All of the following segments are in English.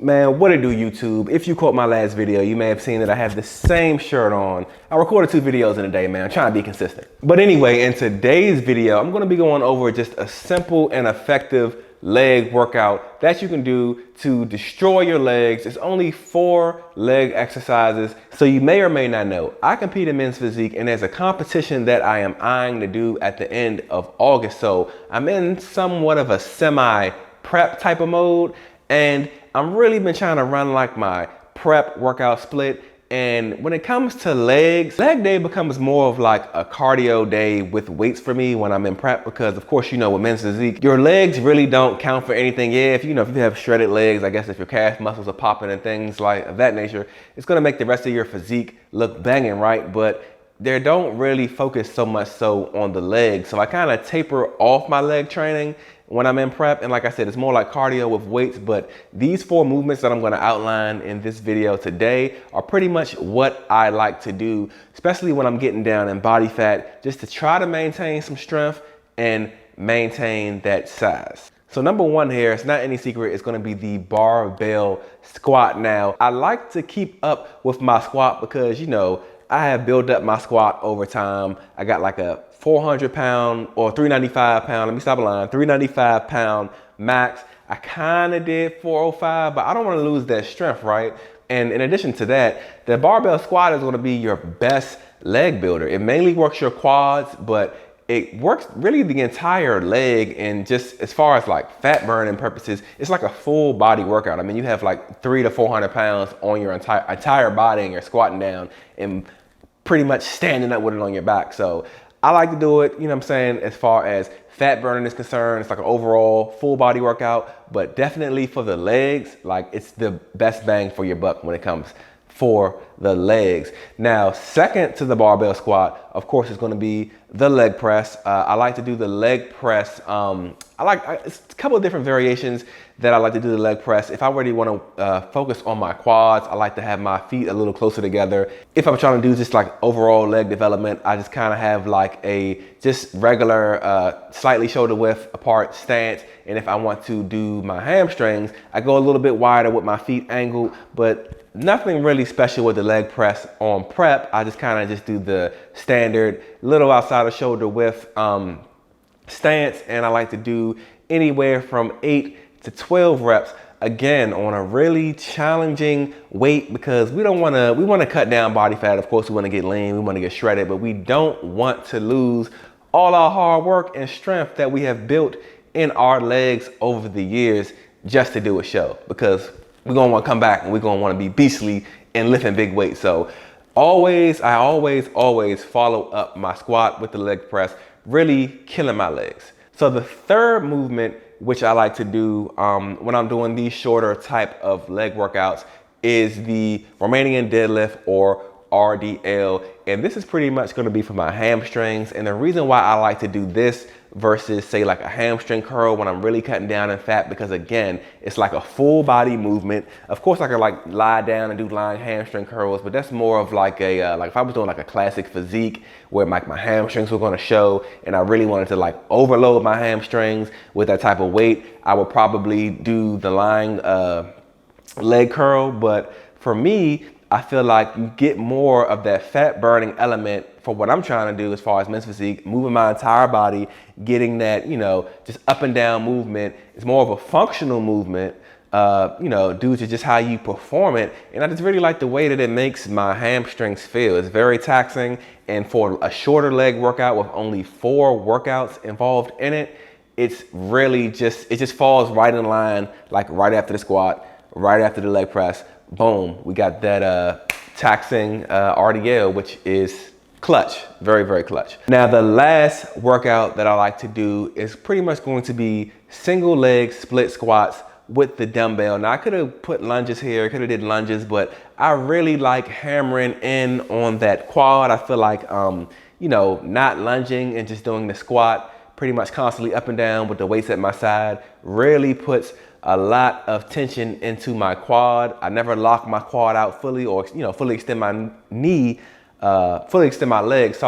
Man, what it do, YouTube? If you caught my last video, you may have seen that I have the same shirt on. I recorded 2 videos in a day, man. I'm trying to be consistent. But anyway, in today's video, I'm gonna be going over just a simple and effective leg workout that you can do to destroy your legs. It's only 4 leg exercises. So you may or may not know, I compete in men's physique and there's a competition that I am eyeing to do at the end of August. So I'm in somewhat of a semi-prep type of mode, and I'm really been trying to run like my prep workout split. And when it comes to legs, leg day becomes more of like a cardio day with weights for me when I'm in prep, because of course, you know, with men's physique, your legs really don't count for anything. Yeah, if you have shredded legs, I guess if your calf muscles are popping and things like of that nature, it's gonna make the rest of your physique look banging, right? But they don't really focus so much so on the legs. So I kind of taper off my leg training when I'm in prep. And like I said, it's more like cardio with weights, but these 4 movements that I'm gonna outline in this video today are pretty much what I like to do, especially when I'm getting down in body fat, just to try to maintain some strength and maintain that size. So number 1 here, it's not any secret, it's gonna be the barbell squat. Now, I like to keep up with my squat because, you know, I have built up my squat over time. I got like a 400 pound or 395 pound, let me stop a line, 395 pound max. I kind of did 405, but I don't want to lose that strength, right? And in addition to that, the barbell squat is going to be your best leg builder. It mainly works your quads, but it works really the entire leg. And just as far as like fat burning purposes, it's like a full body workout. I mean, you have like 300 to 400 pounds on your entire body, and you're squatting down and pretty much standing up with it on your back. So I like to do it, you know what I'm saying, as far as fat burning is concerned. It's like an overall full body workout, but definitely for the legs, like it's the best bang for your buck when it comes for the legs. Now, second to the barbell squat, of course, is going to be the leg press. I like to do the leg press. It's a couple of different variations that I like to do the leg press. If I really want to focus on my quads, I like to have my feet a little closer together. If I'm trying to do just like overall leg development, I just kind of have like a just regular slightly shoulder width apart stance. And if I want to do my hamstrings, I go a little bit wider with my feet angled, but nothing really special with the leg press on prep. I just kind of just do the standard little outside of shoulder width stance, and I like to do anywhere from 8 to 12 reps, again on a really challenging weight, because we want to cut down body fat. Of course, we want to get lean, we want to get shredded, but we don't want to lose all our hard work and strength that we have built in our legs over the years just to do a show, because we're gonna want to come back and we're gonna want to be beastly and lifting big weights. So I always follow up my squat with the leg press, really killing my legs. So the third movement, which I like to do when I'm doing these shorter type of leg workouts, is the Romanian Deadlift, or RDL. And this is pretty much going to be for my hamstrings. And the reason why I like to do this versus say like a hamstring curl when I'm really cutting down in fat, because again, it's like a full body movement. Of course, I could like lie down and do lying hamstring curls, but that's more of like a like if I was doing like a classic physique where like my hamstrings were going to show and I really wanted to like overload my hamstrings with that type of weight, I would probably do the lying leg curl. But for me, I feel like you get more of that fat burning element for what I'm trying to do as far as men's physique, moving my entire body, getting that, you know, just up and down movement. It's more of a functional movement, you know, due to just how you perform it. And I just really like the way that it makes my hamstrings feel. It's very taxing. And for a shorter leg workout with only 4 workouts involved in it, it's really it just falls right in line, like right after the squat, right after the leg press. Boom, we got that taxing RDL, which is clutch, very, very clutch. Now, the last workout that I like to do is pretty much going to be single leg split squats with the dumbbell. Now, I could have put lunges here, I could have did lunges, but I really like hammering in on that quad. I feel like, you know, not lunging and just doing the squat pretty much constantly up and down with the weights at my side really puts a lot of tension into my quad. I never lock my quad out fully, or, you know, fully extend my knee, fully extend my leg,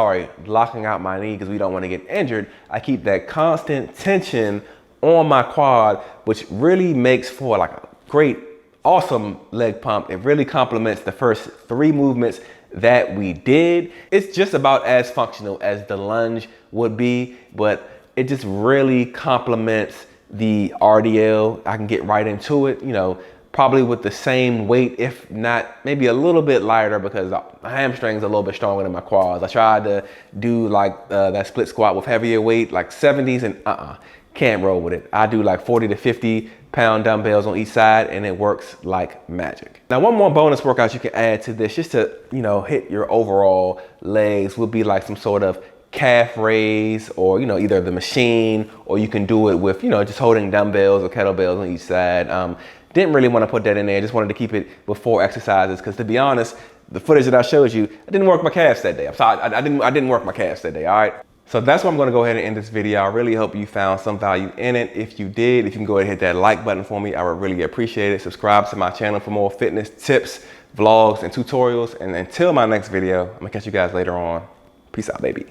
locking out my knee because we don't want to get injured. I keep that constant tension on my quad, which really makes for like a great awesome leg pump. It really complements the first 3 movements that we did. It's just about as functional as the lunge would be, but it just really complements the RDL. I can get right into it, you know, probably with the same weight, if not maybe a little bit lighter, because my hamstrings are a little bit stronger than my quads. I tried to do like that split squat with heavier weight, like 70s, and can't roll with it. I do like 40 to 50 pound dumbbells on each side, and it works like magic. Now, one more bonus workout you can add to this, just to, you know, hit your overall legs, would be like some sort of calf raise, or, you know, either the machine, or you can do it with, you know, just holding dumbbells or kettlebells on each side. Didn't really want to put that in there. Just wanted to keep it before exercises, because to be honest, the footage that I showed you, I didn't work my calves that day. I'm sorry, I didn't work my calves that day, all right? So that's why I'm gonna go ahead and end this video. I really hope you found some value in it. If you did, if you can go ahead and hit that like button for me, I would really appreciate it. Subscribe to my channel for more fitness tips, vlogs, and tutorials. And until my next video, I'm gonna catch you guys later on. Peace out, baby.